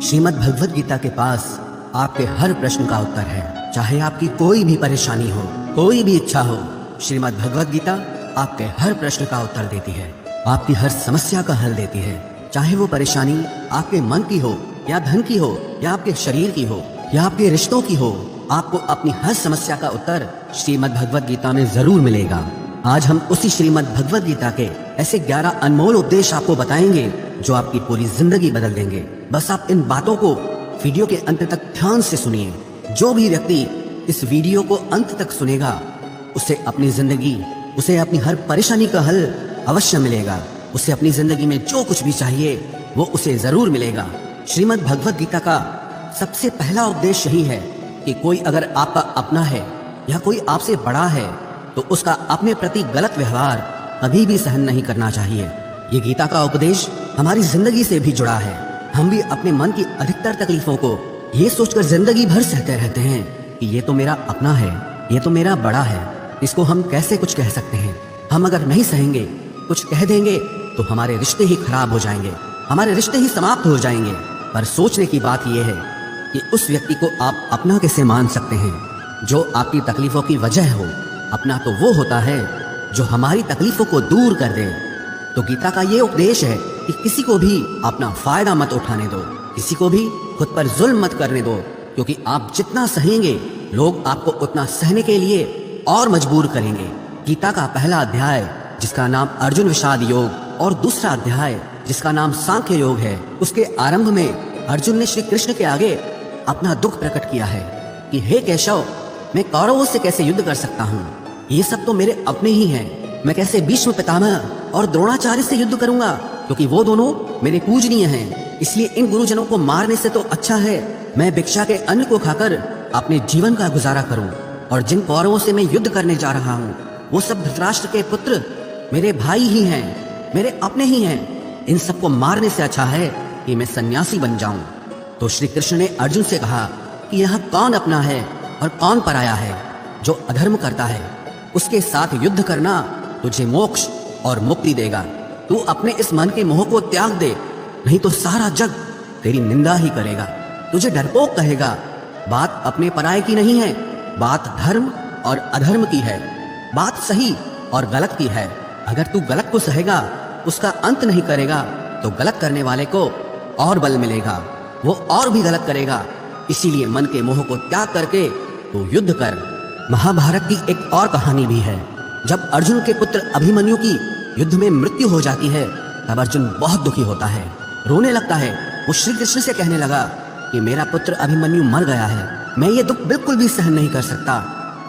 श्रीमद् भगवद गीता के पास आपके हर प्रश्न का उत्तर है। चाहे आपकी कोई भी परेशानी हो, कोई भी इच्छा हो, श्रीमद् भगवद गीता आपके हर प्रश्न का उत्तर देती है, आपकी हर समस्या का हल देती है। चाहे वो परेशानी आपके मन की हो, या धन की हो, या आपके शरीर की हो, या आपके रिश्तों की हो, आपको अपनी हर समस्या का उत्तर श्रीमद् भगवद गीता में जरूर मिलेगा। आज हम उसी श्रीमद् भगवद गीता के ऐसे 11 अनमोल उपदेश आपको बताएंगे जो आपकी पूरी जिंदगी बदल देंगे। बस आप इन बातों को वीडियो के अंत तक ध्यान से सुनिए। जो भी व्यक्ति इस वीडियो को अंत तक सुनेगा, उसे अपनी जिंदगी, उसे अपनी हर परेशानी का हल अवश्य मिलेगा। उसे अपनी जिंदगी में जो कुछ भी चाहिए वो उसे जरूर मिलेगा। श्रीमद् भगवद गीता का सबसे पहला उपदेश यही है कि कोई अगर आपका अपना है या कोई आपसे बड़ा है तो उसका अपने प्रति गलत व्यवहार कभी भी सहन नहीं करना चाहिए। ये गीता का उपदेश हमारी जिंदगी से भी जुड़ा है। हम भी अपने मन की अधिकतर तकलीफों को ये सोचकर जिंदगी भर सहते रहते हैं कि ये तो मेरा अपना है, ये तो मेरा बड़ा है, इसको हम कैसे कुछ कह सकते हैं। हम अगर नहीं सहेंगे, कुछ कह देंगे तो हमारे रिश्ते ही खराब हो जाएंगे, हमारे रिश्ते ही समाप्त हो जाएंगे। पर सोचने की बात यह है कि उस व्यक्ति को आप अपना कैसे मान सकते हैं जो आपकी तकलीफों की वजह हो। अपना तो वो होता है जो हमारी तकलीफों को दूर कर दे। तो गीता का ये उपदेश है कि किसी को भी अपना फायदा मत उठाने दो, किसी को भी खुद पर जुल्म मत करने दो, क्योंकि आप जितना सहेंगे लोग आपको उतना सहने के लिए और मजबूर करेंगे। गीता का पहला अध्याय जिसका नाम अर्जुन विषाद योग और दूसरा अध्याय जिसका नाम सांख्य योग है, उसके आरंभ में अर्जुन ने श्री कृष्ण के आगे अपना दुख प्रकट किया है कि हे केशव, मैं कौरवों से कैसे युद्ध कर सकता हूँ, ये सब तो मेरे अपने ही हैं। मैं कैसे भीष्म पितामह और द्रोणाचार्य से युद्ध करूंगा, क्योंकि वो दोनों मेरे पूजनीय हैं। इसलिए इन गुरुजनों को मारने से तो अच्छा है मैं भिक्षा के अन्न को खाकर अपने जीवन का गुजारा करूं। और जिन कौरवों से मैं युद्ध करने जा रहा हूं वो सब धृतराष्ट्र के पुत्र मेरे भाई ही हैं, मेरे अपने ही हैं। इन सबको मारने से अच्छा है कि मैं सन्यासी बन जाऊं। तो श्री कृष्ण ने अर्जुन से कहा कि यहाँ कौन अपना है और कौन पराया है। जो अधर्म करता है उसके साथ युद्ध करना तुझे मोक्ष और मुक्ति देगा। तू अपने इस मन के मोह को त्याग दे, नहीं तो सारा जग तेरी निंदा ही करेगा, तुझे डरपोक कहेगा। बात अपने पराये की नहीं है, बात धर्म और अधर्म की है, बात सही और गलत की है। अगर तू गलत को सहेगा, उसका अंत नहीं करेगा, तो गलत करने वाले को और बल मिलेगा, वो और भी गलत करेगा। इसीलिए मन के मोह को त्याग करके तू युद्ध कर। महाभारत की एक और कहानी भी है। जब अर्जुन के पुत्र अभिमन्यु की युद्ध में मृत्यु हो जाती है तब अर्जुन बहुत दुखी होता है, रोने लगता है। वो श्री कृष्ण से कहने लगा कि मेरा पुत्र अभिमन्यु मर गया है, मैं ये दुख बिल्कुल भी सहन नहीं कर सकता,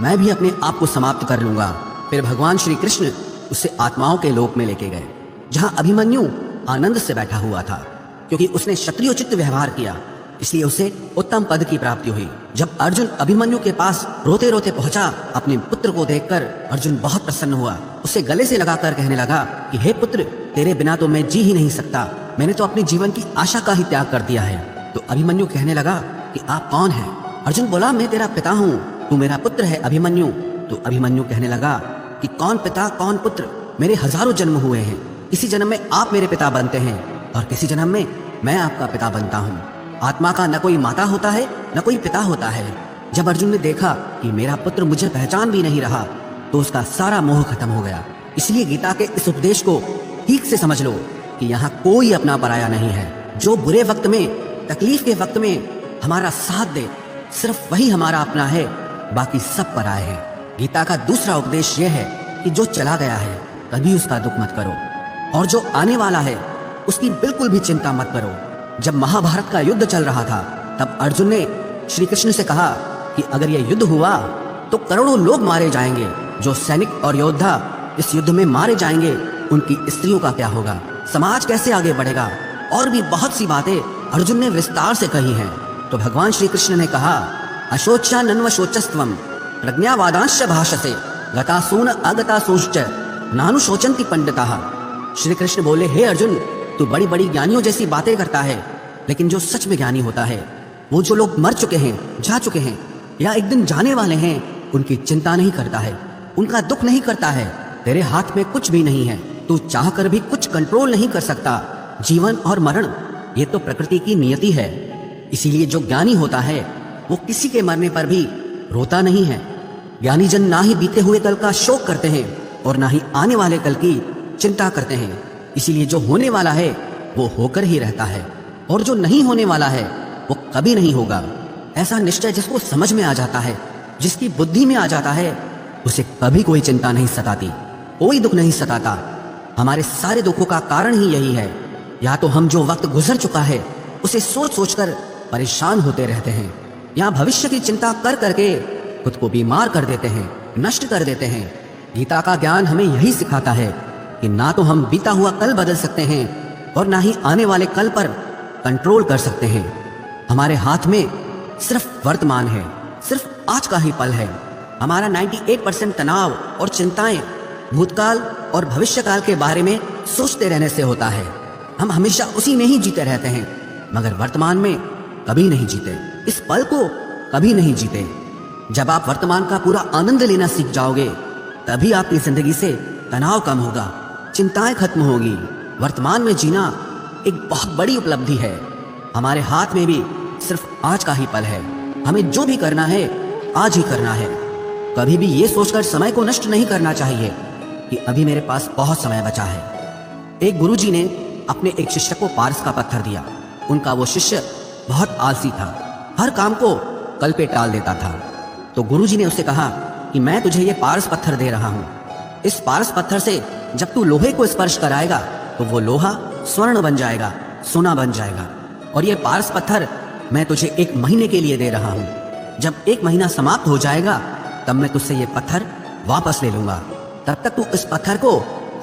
मैं भी अपने आप को समाप्त कर लूंगा। फिर भगवान श्री कृष्ण उसे आत्माओं के लोक में लेके गए, जहां अभिमन्यु आनंद से बैठा हुआ था, क्योंकि उसने क्षत्रियोचित व्यवहार किया, इसलिए उसे उत्तम पद की प्राप्ति हुई। जब अर्जुन अभिमन्यु के पास रोते रोते पहुंचा, अपने पुत्र को देखकर अर्जुन बहुत प्रसन्न हुआ। उसे गले से लगाकर कहने लगा कि हे पुत्र, तेरे बिना तो मैं जी ही नहीं सकता, मैंने तो अपने जीवन की आशा का ही त्याग कर दिया है। तो अभिमन्यु कहने लगा कि आप कौन हैं? अर्जुन बोला, मैं तेरा पिता हूँ, तू मेरा पुत्र है अभिमन्यु। तो अभिमन्यु कहने लगा कि कौन पिता कौन पुत्र, मेरे हजारों जन्म हुए हैं, किसी जन्म में आप मेरे पिता बनते हैं और किसी जन्म में मैं आपका पिता बनता हूँ। आत्मा का न कोई माता होता है न कोई पिता होता है। जब अर्जुन ने देखा कि मेरा पुत्र मुझे पहचान भी नहीं रहा तो उसका सारा मोह खत्म हो गया। इसलिए गीता के इस उपदेश को ठीक से समझ लो कि यहाँ कोई अपना पराया नहीं है। जो बुरे वक्त में, तकलीफ के वक्त में हमारा साथ दे, सिर्फ वही हमारा अपना है, बाकी सब पराये हैं। गीता का दूसरा उपदेश यह है कि जो चला गया है कभी उसका दुख मत करो, और जो आने वाला है उसकी बिल्कुल भी चिंता मत करो। जब महाभारत का युद्ध चल रहा था तब अर्जुन ने श्री कृष्ण से कहा कि अगर यह युद्ध हुआ तो करोड़ों लोग मारे जाएंगे। जो सैनिक और योद्धा इस युद्ध में मारे जाएंगे उनकी स्त्रियों का क्या होगा, समाज कैसे आगे बढ़ेगा, और भी बहुत सी बातें अर्जुन ने विस्तार से कही हैं। तो भगवान श्री कृष्ण ने कहा, अशोचा नन्व शोचस्त्वम प्रज्ञावादांश भाषसे गतासून अगतासूश्च नानु शोचंति पंडिताः। श्री कृष्ण बोले, हे अर्जुन, तू बड़ी बड़ी ज्ञानियों जैसी बातें करता है, लेकिन जो सच में ज्ञानी होता है, वो जो लोग मर चुके हैं, जा चुके हैं या एक दिन जाने वाले हैं, उनकी चिंता नहीं करता है, उनका दुख नहीं करता है। तेरे हाथ में कुछ भी नहीं है, तू चाह कर भी कुछ कंट्रोल नहीं कर सकता। जीवन और मरण ये तो प्रकृति की नियति है। इसीलिए जो ज्ञानी होता है वो किसी के मरने पर भी रोता नहीं है। ज्ञानी जन ना ही बीते हुए कल का शोक करते हैं और ना ही आने वाले कल की चिंता करते हैं। इसीलिए जो होने वाला है वो होकर ही रहता है और जो नहीं होने वाला है वो कभी नहीं होगा। ऐसा निश्चय जिसको समझ में आ जाता है, जिसकी बुद्धि में आ जाता है, उसे कभी कोई चिंता नहीं सताती, कोई दुख नहीं सताता। हमारे सारे दुखों का कारण ही यही है। या तो हम जो वक्त गुजर चुका है उसे सोच सोचकर परेशान होते रहते हैं, या भविष्य की चिंता कर करके खुद को बीमार कर देते हैं, नष्ट कर देते हैं। गीता का ज्ञान हमें यही सिखाता है कि ना तो हम बीता हुआ कल बदल सकते हैं और ना ही आने वाले कल पर कंट्रोल कर सकते हैं। हमारे हाथ में सिर्फ वर्तमान है, सिर्फ आज का ही पल है। हमारा 98% तनाव और चिंताएं भूतकाल और भविष्यकाल के बारे में सोचते रहने से होता है। हम हमेशा उसी में ही जीते रहते हैं, मगर वर्तमान में कभी नहीं जीते, इस पल को कभी नहीं जीते। जब आप वर्तमान का पूरा आनंद लेना सीख जाओगे तभी आपकी जिंदगी से तनाव कम होगा, चिंताएं खत्म होगी। वर्तमान में जीना एक बहुत बड़ी उपलब्धि है। हमारे हाथ में भी सिर्फ आज का ही पल है। हमें जो भी करना है आज ही करना है। कभी भी ये सोचकर समय को नष्ट नहीं करना चाहिए कि अभी मेरे पास बहुत समय बचा है। एक गुरुजी ने अपने एक शिष्य को पारस का पत्थर दिया। उनका वो शिष्य बहुत आलसी था, हर काम को कल पे टाल देता था। तो गुरुजी ने उससे कहा कि मैं तुझे ये पारस पत्थर दे रहा हूँ। इस पारस पत्थर से जब तू लोहे को स्पर्श कराएगा तो वो लोहा स्वर्ण बन जाएगा, सोना बन जाएगा। और ये पारस पत्थर मैं तुझे 1 महीने के लिए दे रहा हूँ। जब 1 महीना समाप्त हो जाएगा तब मैं तुझसे ये पत्थर वापस ले लूंगा। तब तक तू इस पत्थर को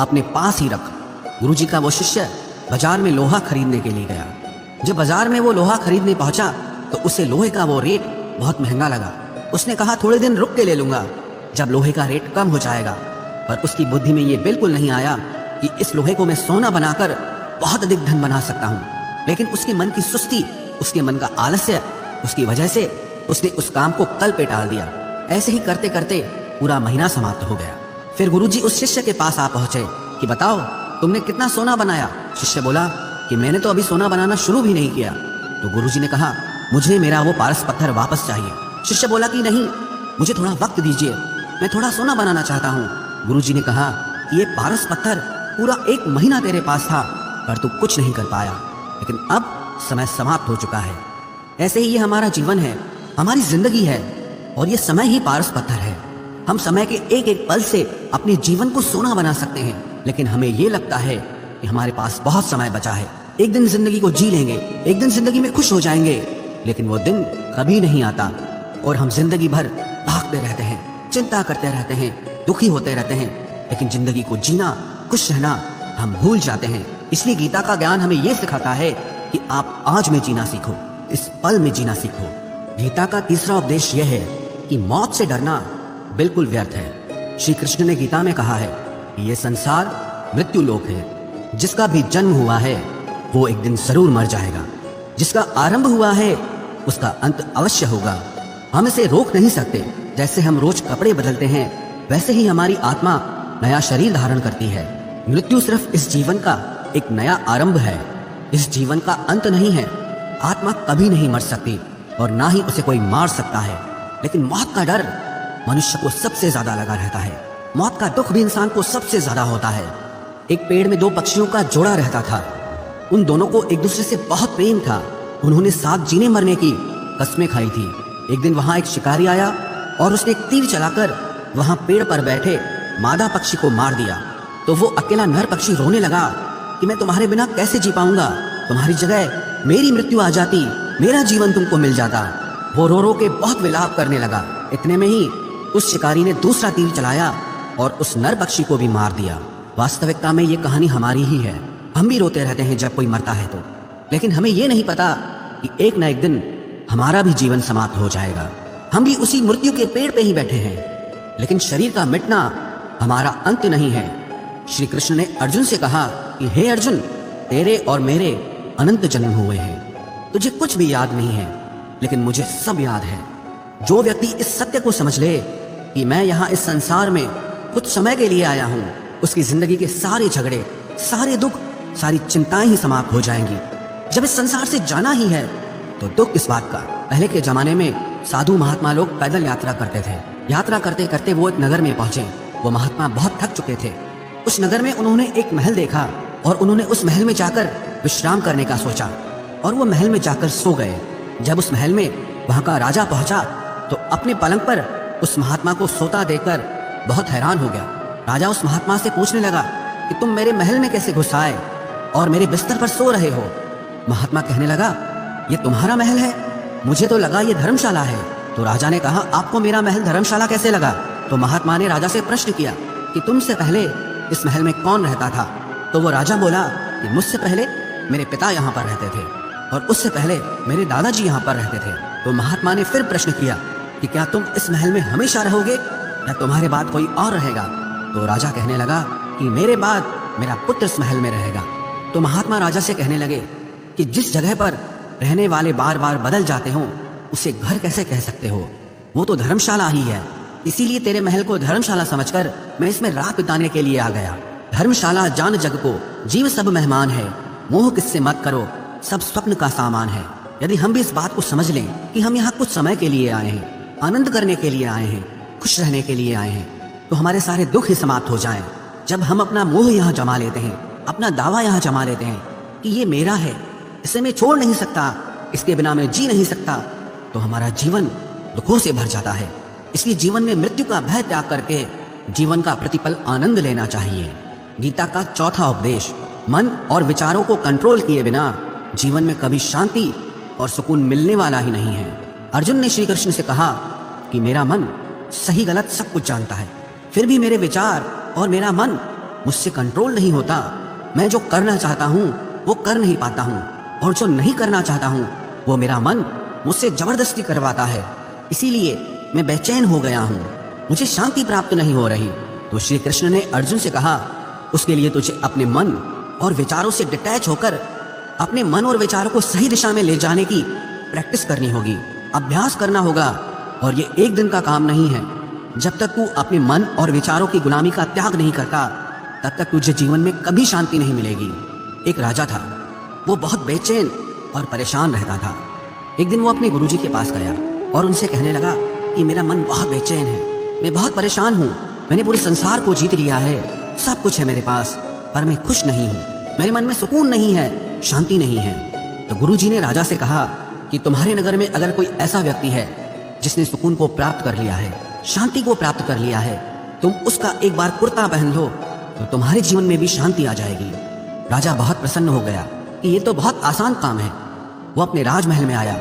अपने पास ही रख। गुरुजी का वो शिष्य बाजार में लोहा खरीदने के लिए गया। जब बाजार में वो लोहा खरीदने पहुंचा तो उसे लोहे का वो रेट बहुत महंगा लगा। उसने कहा थोड़े दिन रुक के ले लूंगा, जब लोहे का रेट कम हो जाएगा। पर उसकी बुद्धि में ये बिल्कुल नहीं आया कि इस लोहे को मैं सोना बनाकर बहुत अधिक धन बना सकता हूँ। लेकिन उसके मन की सुस्ती, उसके मन का आलस्य, उसकी वजह से उसने उस काम को कल पे टाल दिया। ऐसे ही करते करते पूरा महीना समाप्त हो गया। फिर गुरुजी उस शिष्य के पास आ पहुंचे कि बताओ तुमने कितना सोना बनाया। शिष्य बोला कि मैंने तो अभी सोना बनाना शुरू भी नहीं किया। तो गुरुजी ने कहा मुझे मेरा वो पारस पत्थर वापस चाहिए। शिष्य बोला कि नहीं, मुझे थोड़ा वक्त दीजिए, मैं थोड़ा सोना बनाना चाहता हूँ। गुरुजी ने कहा कि ये पारस पत्थर पूरा 1 महीना तेरे पास था पर तू कुछ नहीं कर पाया, लेकिन अब समय समाप्त हो चुका है। ऐसे ही ये हमारा जीवन है, हमारी जिंदगी है और ये समय ही पारस पत्थर है। हम समय के एक एक पल से अपने जीवन को सोना बना सकते हैं, लेकिन हमें ये लगता है कि हमारे पास बहुत समय बचा है, एक दिन जिंदगी को जी लेंगे, एक दिन जिंदगी में खुश हो जाएंगे। लेकिन वो दिन कभी नहीं आता और हम जिंदगी भर भागते रहते हैं, चिंता करते रहते हैं, दुखी होते रहते हैं, लेकिन जिंदगी को जीना, खुश रहना हम भूल जाते हैं। इसलिए गीता का ज्ञान हमें यह सिखाता है कि आप आज में जीना सीखो, इस पल में जीना सीखो। गीता का तीसरा उपदेश यह है कि मौत से डरना बिल्कुल व्यर्थ है। श्री कृष्ण ने गीता में कहा है कि यह संसार मृत्यु लोक है, जिसका भी जन्म हुआ है वो एक दिन जरूर मर जाएगा, जिसका आरंभ हुआ है उसका अंत अवश्य होगा। हम इसे रोक नहीं सकते। जैसे हम रोज कपड़े बदलते हैं वैसे ही हमारी आत्मा नया शरीर धारण करती है। मृत्यु सिर्फ इस जीवन का एक नया आरंभ है, इस जीवन का अंत नहीं है। आत्मा कभी नहीं मर सकती और ना ही उसे कोई मार सकता है, लेकिन मौत का डर मनुष्य को सबसे ज्यादा लगा रहता है। मौत का दुख भी इंसान को सबसे ज्यादा होता है। एक पेड़ में 2 पक्षियों का जोड़ा रहता था। उन दोनों को एक दूसरे से बहुत प्रेम था। उन्होंने साथ जीने मरने की कस्में खाई थी। एक दिन वहां एक शिकारी आया और उसने एक तीर चलाकर वहां पेड़ पर बैठे मादा पक्षी को मार दिया। तो वो अकेला नर पक्षी रोने लगा कि मैं तुम्हारे बिना कैसे जी पाऊंगा, तुम्हारी जगह मेरी मृत्यु आ जाती, मेरा जीवन तुमको मिल जाता। वो रो रो के बहुत विलाप करने लगा। इतने में ही उस शिकारी ने दूसरा तीर चलाया और उस नर पक्षी को भी मार दिया। वास्तविकता में ये कहानी हमारी ही है। हम भी रोते रहते हैं जब कोई मरता है तो, लेकिन हमें ये नहीं पता कि एक न एक दिन हमारा भी जीवन समाप्त हो जाएगा। हम भी उसी मृत्यु के पेड़ पे ही बैठे हैं, लेकिन शरीर का मिटना हमारा अंत नहीं है। श्री कृष्ण ने अर्जुन से कहा कि हे अर्जुन, तेरे और मेरे अनंत जन्म हुए हैं, तुझे कुछ भी याद नहीं है, लेकिन मुझे सब याद है। जो व्यक्ति इस सत्य को समझ ले कि मैं यहाँ इस संसार में कुछ समय के लिए आया हूँ, उसकी जिंदगी के सारे झगड़े, सारे दुख, सारी चिंताएं ही समाप्त हो जाएंगी। जब इस संसार से जाना ही है तो दुख इस बात का, पहले के जमाने में साधु महात्मा लोग पैदल यात्रा करते थे। यात्रा करते करते वो एक नगर में पहुंचे। वो महात्मा बहुत थक चुके थे। उस नगर में उन्होंने एक महल देखा और उन्होंने उस महल में जाकर विश्राम करने का सोचा और वो महल में जाकर सो गए। जब उस महल में वहां का राजा पहुंचा तो अपने पलंग पर उस महात्मा को सोता देखकर बहुत हैरान हो गया। राजा उस महात्मा से पूछने लगा कि तुम मेरे महल में कैसे घुस आए और मेरे बिस्तर पर सो रहे हो? महात्मा कहने लगा, ये तुम्हारा महल है, मुझे तो लगा ये धर्मशाला है। तो राजा ने कहा, आपको मेरा महल धर्मशाला कैसे लगा? तो महात्मा ने राजा से प्रश्न किया कि तुमसे पहले इस महल में कौन रहता था? तो वो राजा बोला कि मुझसे पहले मेरे पिता यहाँ पर रहते थे और उससे पहले मेरे दादाजी यहाँ पर रहते थे। तो महात्मा ने फिर प्रश्न किया कि क्या तुम इस महल में हमेशा रहोगे या तुम्हारे बाद कोई और रहेगा? तो राजा कहने लगा कि मेरे बाद मेरा पुत्र इस महल में रहेगा। तो महात्मा राजा से कहने लगे कि जिस जगह पर रहने वाले बार बार बदल जाते हो उसे घर कैसे कह सकते हो? वो तो धर्मशाला ही है। इसीलिए तेरे महल को धर्मशाला समझकर मैं इसमें रात बिताने के लिए आ गया। धर्मशाला जान जग को, जीव सब मेहमान है, मोह किससे मत करो, सब स्वप्न का सामान है। यदि हम भी इस बात को समझ लें कि हम यहाँ कुछ समय के लिए आए हैं, आनंद करने के लिए आए हैं, खुश रहने के लिए आए हैं, तो हमारे सारे दुख ही समाप्त हो जाएं। जब हम अपना मोह यहाँ जमा लेते हैं, अपना दावा यहाँ जमा लेते हैं कि ये मेरा है, इसे मैं छोड़ नहीं सकता, इसके बिना मैं जी नहीं सकता, तो हमारा जीवन दुखों से भर जाता है। इसलिए जीवन में मृत्यु का भय त्याग करके जीवन का प्रतिपल आनंद लेना चाहिए। गीता का चौथा उपदेश, मन और विचारों को कंट्रोल किए बिना जीवन में कभी शांति और सुकून मिलने वाला ही नहीं है। अर्जुन ने श्री कृष्ण से कहा कि मेरा मन सही गलत सब कुछ जानता है, फिर भी मेरे विचार और मेरा मन मुझसे कंट्रोल नहीं होता। मैं जो करना चाहता हूँ वो कर नहीं पाता हूँ और जो नहीं करना चाहता हूँ वो मेरा मन मुझसे जबरदस्ती करवाता है। इसीलिए मैं बेचैन हो गया हूँ, मुझे शांति प्राप्त नहीं हो रही। तो श्री कृष्ण ने अर्जुन से कहा, उसके लिए तुझे अपने मन और विचारों से डिटैच होकर अपने मन और विचारों को सही दिशा में ले जाने की प्रैक्टिस करनी होगी, अभ्यास करना होगा। और ये एक दिन का काम नहीं है। जब तक तू अपने मन और विचारों की गुलामी का त्याग नहीं करता तब तक तुझे जीवन में कभी शांति नहीं मिलेगी। एक राजा था, वो बहुत बेचैन और परेशान रहता था। एक दिन वो अपने गुरुजी के पास गया और उनसे कहने लगा कि मेरा मन बहुत बेचैन है, मैं बहुत परेशान हूँ, मैंने पूरे संसार को जीत लिया है, सब कुछ है मेरे पास, पर मैं खुश नहीं हूँ, मेरे मन में सुकून नहीं है, शांति नहीं है। तो गुरुजी ने राजा से कहा कि तुम्हारे नगर में अगर कोई ऐसा व्यक्ति है जिसने सुकून को प्राप्त कर लिया है, शांति को प्राप्त कर लिया है, तुम उसका एक बार कुर्ता पहन लो तो तुम्हारे जीवन में भी शांति आ जाएगी। राजा बहुत प्रसन्न हो गया कि ये तो बहुत आसान काम है। वो अपने राजमहल में आया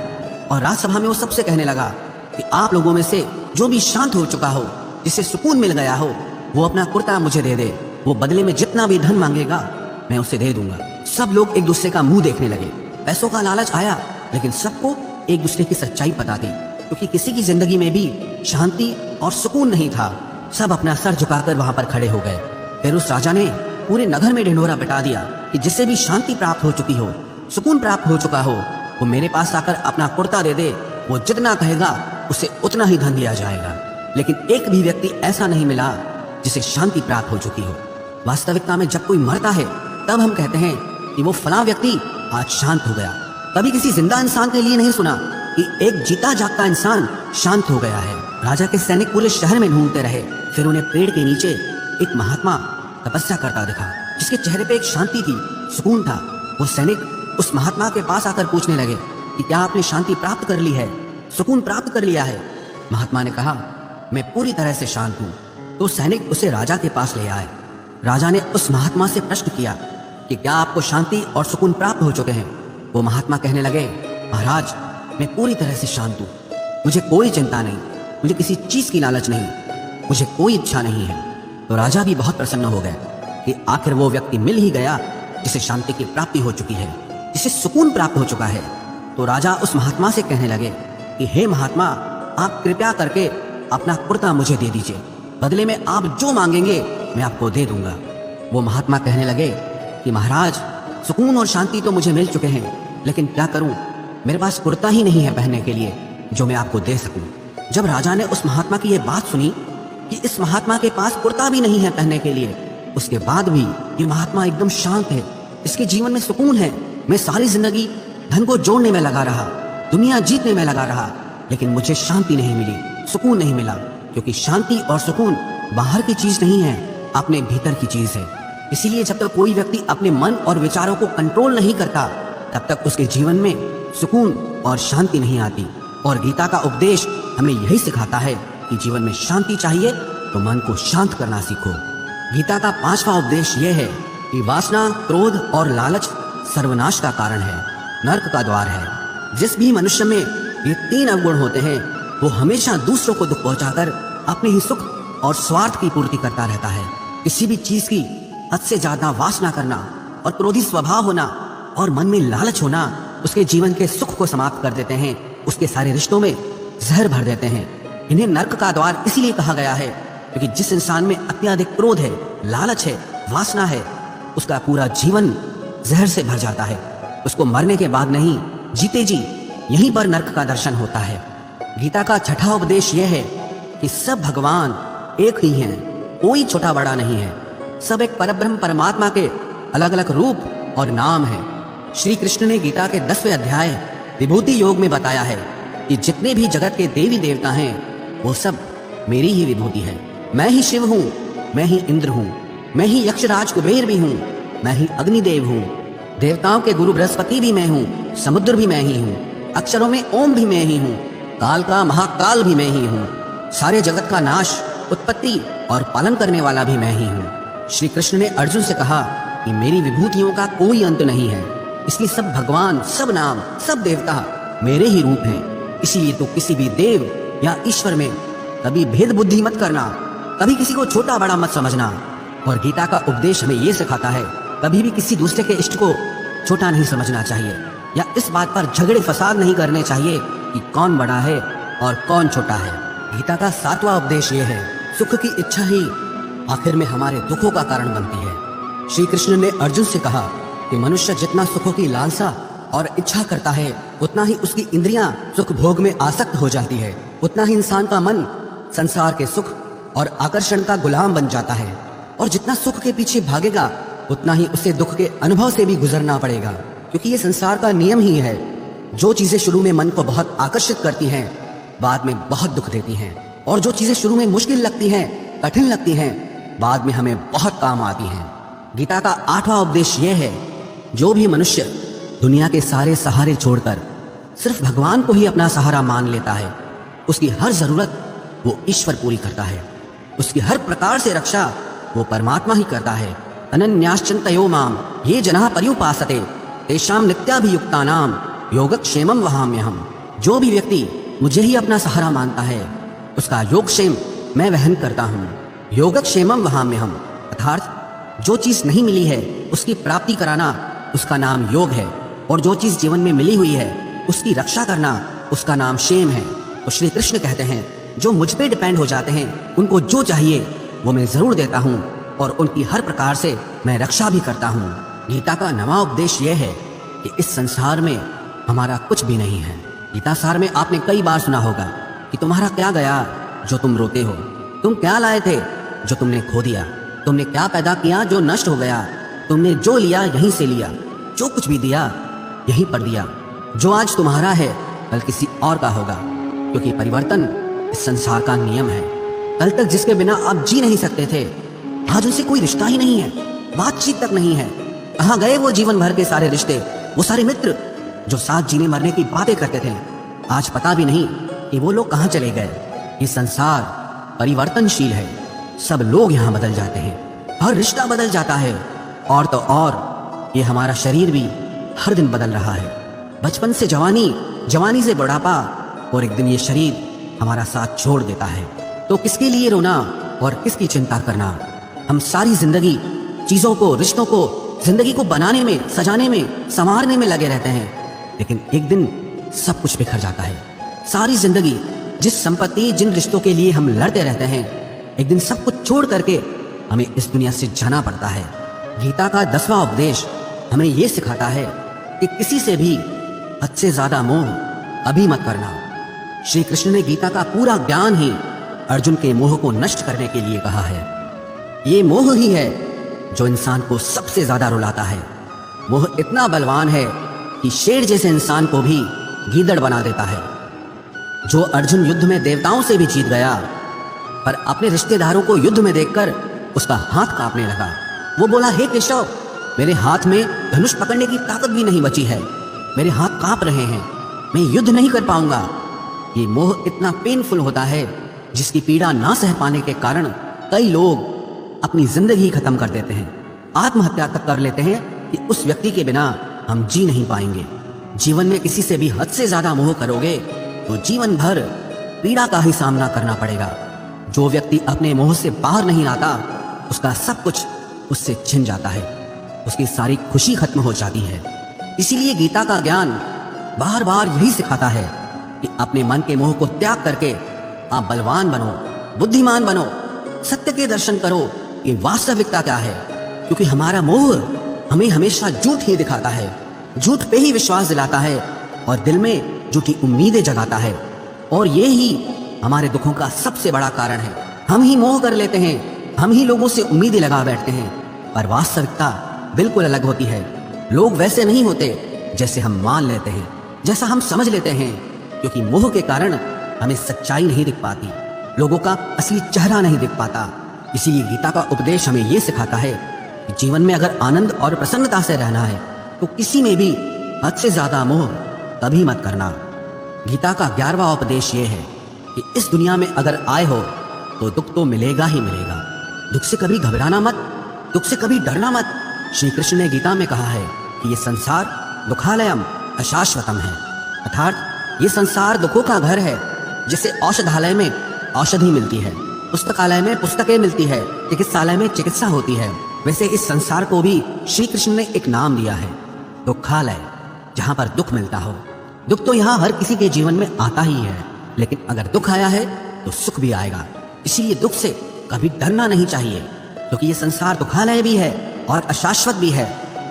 और राजसभा में वो सबसे कहने लगा कि आप लोगों में से जो भी शांत हो चुका हो, जिसे सुकून मिल गया हो, वो अपना कुर्ता मुझे दे दे, वो बदले में जितना भी धन मांगेगा मैं उसे दे दूंगा। सब लोग एक दूसरे का मुंह देखने लगे। पैसों का लालच आया, लेकिन सबको एक दूसरे की सच्चाई पता दी, क्योंकि किसी की जिंदगी में भी शांति और सुकून नहीं था। सब अपना सर झुकाकर वहां पर खड़े हो गए। फिर उस राजा ने पूरे नगर में ढिंढोरा पिटा दिया कि जिसे भी शांति प्राप्त हो चुकी हो, सुकून प्राप्त हो चुका हो, वो मेरे पास आकर अपना कुर्ता दे दे, वो जितना कहेगा उसे उतना ही धन दिया जाएगा। लेकिन एक भी व्यक्ति ऐसा नहीं मिला जिसे शांति प्राप्त हो चुकी हो। वास्तविकता में जब कोई मरता है तब हम कहते हैं कि वो फलां व्यक्ति आज शांत हो गया। कभी किसी जिंदा इंसान के लिए नहीं सुना कि एक जीता जागता इंसान शांत हो गया है। राजा के सैनिक पूरे शहर में ढूंढते रहे, फिर उन्हें पेड़ के नीचे एक महात्मा तपस्या करता दिखा, जिसके चेहरे पे एक शांति थी, सुकून था। वो सैनिक उस महात्मा के पास आकर पूछने लगे कि क्या आपने शांति प्राप्त कर ली है, सुकून प्राप्त कर लिया है? महात्मा ने कहा, मैं पूरी तरह से शांत हूँ। तो सैनिक उसे राजा के पास ले आए। राजा ने उस महात्मा से प्रश्न किया कि क्या आपको शांति और सुकून प्राप्त हो चुके हैं? वो महात्मा कहने लगे, महाराज मैं पूरी तरह से शांत हूँ, मुझे कोई चिंता नहीं, मुझे किसी चीज की लालच नहीं, मुझे कोई इच्छा नहीं है। तो राजा भी बहुत प्रसन्न हो गए कि आखिर वो व्यक्ति मिल ही गया जिसे शांति की प्राप्ति हो चुकी है, जिसे सुकून प्राप्त हो चुका है। तो राजा उस महात्मा से कहने लगे कि हे महात्मा, आप कृपया करके अपना कुर्ता मुझे दे दीजिए, बदले में आप जो मांगेंगे मैं आपको दे दूंगा। वो महात्मा कहने लगे कि महाराज सुकून और शांति तो मुझे मिल चुके हैं, लेकिन क्या करूं, मेरे पास कुर्ता ही नहीं है पहनने के लिए जो मैं आपको दे सकूं। जब राजा ने उस महात्मा की यह बात सुनी कि इस महात्मा के पास कुर्ता भी नहीं है पहनने के लिए, उसके बाद भी ये महात्मा एकदम शांत है, इसके जीवन में सुकून है, मैं सारी जिंदगी धन को जोड़ने में लगा रहा, दुनिया जीतने में लगा रहा, लेकिन मुझे शांति नहीं मिली, सुकून नहीं मिला, क्योंकि शांति और सुकून बाहर की चीज नहीं है, अपने भीतर की चीज है। इसीलिए जब तक कोई व्यक्ति अपने मन और विचारों को कंट्रोल नहीं करता, तब तक उसके जीवन में सुकून और शांति नहीं आती। और गीता का उपदेश हमें यही सिखाता है कि जीवन में शांति चाहिए तो मन को शांत करना सीखो। गीता का 5वां उपदेश यह है कि वासना, क्रोध और लालच सर्वनाश का कारण है, नर्क का द्वार है। जिस भी मनुष्य में ये 3 अवगुण होते हैं, वो हमेशा दूसरों को दुख पहुंचाकर अपने ही सुख और स्वार्थ की पूर्ति करता रहता है। किसी भी चीज की हद से ज्यादा वासना करना और क्रोधी स्वभाव होना और मन में लालच होना उसके जीवन के सुख को समाप्त कर देते हैं, उसके सारे रिश्तों में जहर भर देते हैं। इन्हें नर्क का द्वार इसीलिए कहा गया है क्योंकि जिस इंसान में अत्यधिक क्रोध है, लालच है, वासना है, उसका पूरा जीवन जहर से भर जाता है। उसको मरने के बाद नहीं, जीते जी यहीं पर नर्क का दर्शन होता है। गीता का 6वां उपदेश यह है कि सब भगवान एक ही हैं, कोई छोटा बड़ा नहीं है। सब एक परब्रह्म परमात्मा के अलग अलग रूप और नाम है। श्री कृष्ण ने गीता के 10वें अध्याय विभूति योग में बताया है कि जितने भी जगत के देवी देवता हैं, वो सब मेरी ही विभूति है। मैं ही शिव हूँ, मैं ही इंद्र हूँ, मैं ही यक्षराज कुबेर भी हूँ, मैं ही अग्निदेव हूँ, देवताओं के गुरु बृहस्पति भी मैं हूँ, समुद्र भी मैं ही हूँ, अक्षरों में ओम भी मैं ही हूँ, काल का महाकाल भी मैं ही हूँ, सारे जगत का नाश, उत्पत्ति और पालन करने वाला भी मैं ही हूँ। श्री कृष्ण ने अर्जुन से कहा कि मेरी विभूतियों का कोई अंत नहीं है, इसलिए सब भगवान, सब नाम, सब देवता मेरे ही रूप हैं। इसीलिए तो किसी भी देव या ईश्वर में कभी भेद बुद्धि मत करना, कभी किसी को छोटा बड़ा मत समझना। और गीता का उपदेश हमें ये सिखाता है कभी भी किसी दूसरे के इष्ट को छोटा नहीं समझना चाहिए, या इस बात पर झगड़े फसाद नहीं करने चाहिए कि कौन बड़ा है और कौन छोटा है। गीता का 7वां उपदेश ये है, सुख की इच्छा ही आखिर में हमारे दुखों का कारण बनती है। श्री कृष्ण ने अर्जुन से कहा कि मनुष्य जितना सुखों की लालसा और इच्छा करता है, उतना ही उसकी इंद्रियां सुख भोग में आसक्त हो जाती है, उतना ही इंसान का मन संसार के सुख और आकर्षण का गुलाम बन जाता है। और जितना सुख के पीछे भागेगा, उतना ही उसे दुख के अनुभव से भी गुजरना पड़ेगा, क्योंकि ये संसार का नियम ही है। जो चीजें शुरू में मन को बहुत आकर्षित करती हैं, बाद में बहुत दुख देती हैं, और जो चीजें शुरू में मुश्किल लगती हैं, कठिन लगती हैं, बाद में हमें बहुत काम आती हैं। गीता का 8वां उपदेश यह है, जो भी मनुष्य दुनिया के सारे सहारे छोड़कर सिर्फ भगवान को ही अपना सहारा मान लेता है, उसकी हर जरूरत वो ईश्वर पूरी करता है, उसकी हर प्रकार से रक्षा वो परमात्मा ही करता है। अनन्याश्चिन्तयो माम ये जनाः पर्युपासते तेषां नित्याभियुक्तानां योगक्षेमं वहाम्यहम्। जो भी व्यक्ति मुझे ही अपना सहारा मानता है, उसका योगक्षेम मैं वहन करता हूँ। योगक्षेमं वहाम्यहम् अर्थात जो चीज नहीं मिली है उसकी प्राप्ति कराना उसका नाम योग है, और जो चीज जीवन में मिली हुई है उसकी रक्षा करना उसका नाम क्षेम है। तो श्री कृष्ण कहते हैं, जो मुझ पे डिपेंड हो जाते हैं, उनको जो चाहिए वो मैं जरूर देता हूँ, और उनकी हर प्रकार से मैं रक्षा भी करता हूँ। गीता का 9वां उपदेश यह है कि इस संसार में हमारा कुछ भी नहीं है। गीता सार में आपने कई बार सुना होगा कि तुम्हारा क्या गया जो तुम रोते हो, तुम क्या लाए थे जो तुमने खो दिया, तुमने क्या पैदा किया जो नष्ट हो गया, तुमने जो लिया यहीं से लिया, जो कुछ भी दिया यहीं पर दिया। जो आज तुम्हारा है कल किसी और का होगा, क्योंकि परिवर्तन इस संसार का नियम है। कल तक जिसके बिना आप जी नहीं सकते थे, आज उनसे कोई रिश्ता ही नहीं है, बातचीत तक नहीं है। कहाँ गए वो जीवन भर के सारे रिश्ते, वो सारे मित्र जो साथ जीने मरने की बातें करते थे, आज पता भी नहीं कि वो लोग कहाँ चले गए। ये संसार परिवर्तनशील है, सब लोग यहाँ बदल जाते हैं, हर रिश्ता बदल जाता है, और तो और ये हमारा शरीर भी हर दिन बदल रहा है। बचपन से जवानी, जवानी से बुढ़ापा, और एक दिन ये शरीर हमारा साथ छोड़ देता है। तो किसके लिए रोना और किसकी चिंता करना। हम सारी जिंदगी चीजों को, रिश्तों को, जिंदगी को बनाने में, सजाने में, संवारने में लगे रहते हैं, लेकिन एक दिन सब कुछ बिखर जाता है। सारी जिंदगी जिस संपत्ति, जिन रिश्तों के लिए हम लड़ते रहते हैं, एक दिन सब कुछ छोड़ करके हमें इस दुनिया से जाना पड़ता है। गीता का 10वां उपदेश हमें यह सिखाता है कि किसी से भी हद से ज्यादा मोह कभी मत करना। श्री कृष्ण ने गीता का पूरा ज्ञान ही अर्जुन के मोह को नष्ट करने के लिए कहा है। ये मोह ही है जो इंसान को सबसे ज्यादा रुलाता है। मोह इतना बलवान है कि शेर जैसे इंसान को भी गीदड़ बना देता है। जो अर्जुन युद्ध में देवताओं से भी जीत गया, पर अपने रिश्तेदारों को युद्ध में देखकर उसका हाथ कांपने लगा। वो बोला, हे केशव, मेरे हाथ में धनुष पकड़ने की ताकत भी नहीं बची है, मेरे हाथ कांप रहे हैं, मैं युद्ध नहीं कर पाऊंगा। ये मोह इतना पेनफुल होता है जिसकी पीड़ा ना सह पाने के कारण कई लोग अपनी जिंदगी खत्म कर देते हैं, आत्महत्या तक कर लेते हैं कि उस व्यक्ति के बिना हम जी नहीं पाएंगे। जीवन में किसी से भी हद से ज्यादा मोह करोगे तो जीवन भर पीड़ा का ही सामना करना पड़ेगा। जो व्यक्ति अपने मोह से बाहर नहीं आता, उसका सब कुछ उससे छिन जाता है, उसकी सारी खुशी खत्म हो जाती है। इसीलिए गीता का ज्ञान बार बार यही सिखाता है कि अपने मन के मोह को त्याग करके आप बलवान बनो, बुद्धिमान बनो, सत्य के दर्शन करो कि वास्तविकता क्या है। क्योंकि हमारा मोह हमें हमेशा झूठ ही दिखाता है, झूठ पे ही विश्वास दिलाता है और दिल में झूठी उम्मीदें जगाता है। और ये ही हमारे दुखों का सबसे बड़ा कारण है। हम ही मोह कर लेते हैं, हम ही लोगों से उम्मीदें लगा बैठते हैं, पर वास्तविकता बिल्कुल अलग होती है। लोग वैसे नहीं होते जैसे हम मान लेते हैं, जैसा हम समझ लेते हैं। क्योंकि मोह के कारण हमें सच्चाई नहीं दिख पाती, लोगों का असली चेहरा नहीं दिख पाता। इसीलिए गीता का उपदेश हमें यह सिखाता है कि जीवन में अगर आनंद और प्रसन्नता से रहना है तो किसी में भी हद से ज्यादा मोह कभी मत करना। गीता का 11वां उपदेश ये है कि इस दुनिया में अगर आए हो तो दुख तो मिलेगा ही मिलेगा। दुख से कभी घबराना मत, दुख से कभी डरना मत। श्री कृष्ण ने गीता में कहा है कि ये संसार दुखालयम अशाश्वतम है, अर्थात ये संसार दुखों का घर है। जैसे औषधालय में औषधि मिलती है, पुस्तकालय में पुस्तकें मिलती है, चिकित्सालय में चिकित्सा होती है, वैसे इस संसार को भी श्री कृष्ण ने एक नाम दिया है, दुखालय, जहां पर दुख मिलता हो। दुख तो यहाँ हर किसी के जीवन में आता ही है, लेकिन अगर दुख आया है तो सुख भी आएगा। इसीलिए दुख से कभी डरना नहीं चाहिए, क्योंकि ये संसार दुखालय भी है और अशाश्वत भी है।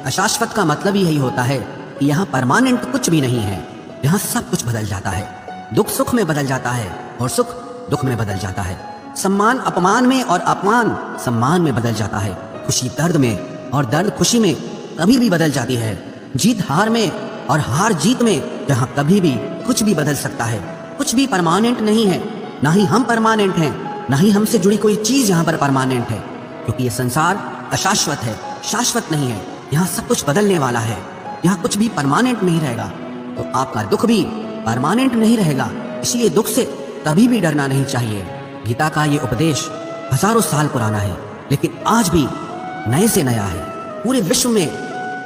अशाश्वत का मतलब ही यही होता है कि यहाँ परमानेंट कुछ भी नहीं है, यहाँ सब कुछ बदल जाता है। दुख सुख में बदल जाता है और सुख दुख में बदल जाता है। सम्मान अपमान में और अपमान सम्मान में बदल जाता है। खुशी दर्द में और दर्द खुशी में कभी भी बदल जाती है। जीत हार में और हार जीत में जहाँ कभी भी कुछ भी बदल सकता है। कुछ भी परमानेंट नहीं है, ना ही हम परमानेंट हैं, ना ही हमसे जुड़ी कोई चीज यहाँ पर परमानेंट है। क्योंकि ये संसार अशाश्वत है, शाश्वत नहीं है। यहाँ सब कुछ बदलने वाला है, यहाँ कुछ भी परमानेंट नहीं रहेगा। तो आपका दुख भी परमानेंट नहीं रहेगा, इसलिए दुख से कभी भी डरना नहीं चाहिए। गीता का ये उपदेश हजारों साल पुराना है, लेकिन आज भी नए से नया है। पूरे विश्व में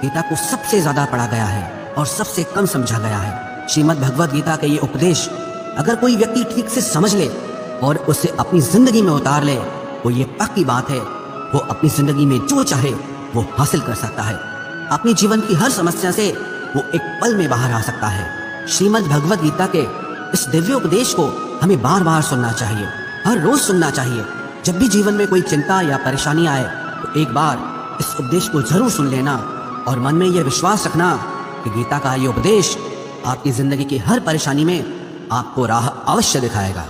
गीता को सबसे ज्यादा पढ़ा गया है और सबसे कम समझा गया है। श्रीमद् भगवद गीता के ये उपदेश अगर कोई व्यक्ति ठीक से समझ ले और उसे अपनी जिंदगी में उतार ले, तो ये पक्की बात है, वो अपनी जिंदगी में जो चाहे वो हासिल कर सकता है। अपने जीवन की हर समस्या से वो एक पल में बाहर आ सकता है। श्रीमद् भगवद गीता के इस दिव्य उपदेश को हमें बार बार सुनना चाहिए, हर रोज सुनना चाहिए। जब भी जीवन में कोई चिंता या परेशानी आए तो एक बार इस उपदेश को जरूर सुन लेना और मन में यह विश्वास रखना कि गीता का ये उपदेश आपकी जिंदगी की हर परेशानी में आपको राह अवश्य दिखाएगा।